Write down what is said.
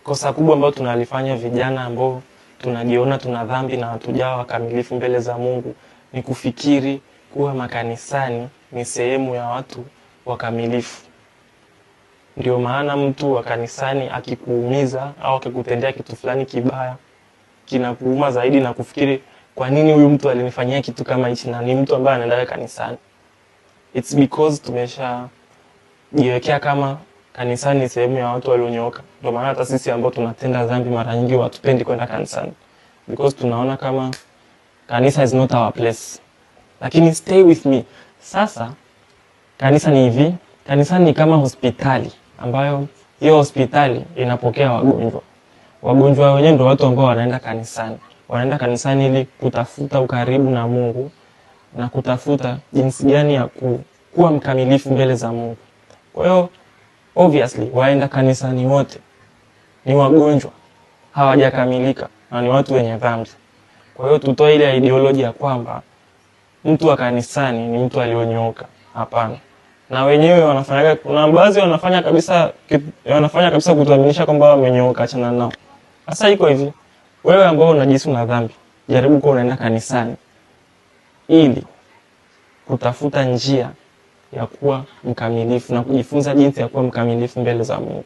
Kosa kubwa ambalo tunalifanya vijana ambao tunajiona tuna dhambi na hatujawa wakamilifu mbele za Mungu ni kufikiri kuwa makanisani ni sehemu ya watu wakamilifu. Ndio maana mtu wa kanisani akikuumiza au akikutendea kitu fulani kibaya kinakuuma zaidi na kufikiri kwa nini huyu mtu alinifanyia kitu kama hichi na ni mtu ambaye anaenda kanisani. It's because tumeshajiwekea kama kanisani ni sehemu ya watu walionyooka. Ndio maana hata sisi ambao tunatenda dhambi mara nyingi hatupendi kwenda kanisani. Because tunaona kama kanisa is not our place. Lakini stay with me. Sasa kanisa ni hivi, kanisa ni kama hospitali ambayo hiyo hospitali inapokea wagonjwa. Wagonjwa wenyewe ndio watu ambao wanaenda kanisani. Wanaenda kanisani ili kutafuta ukaribu na Mungu na kutafuta jinsi gani ya kuwa mkamilifu mbele za Mungu. Kwa hiyo obviously waenda kanisani wote ni wagonjwa, hawajakamilika na ni watu wenye dhambi. Kwa hiyo tutoe ile ideolojia kwamba mtu wa kanisani ni mtu aliyonyooka. Hapana. Na wenyewe wanafanya, kuna baadhi wanafanya kabisa kutuaminisha kwamba wamenyooka, achana nao. Sasa iko hivi, wewe ambao unajihisi una dhambi, jaribu kuwa unaenda kanisani ili kutafuta njia ya kuwa mkamilifu na kujifunza jinsi ya kuwa mkamilifu mbele za Mungu.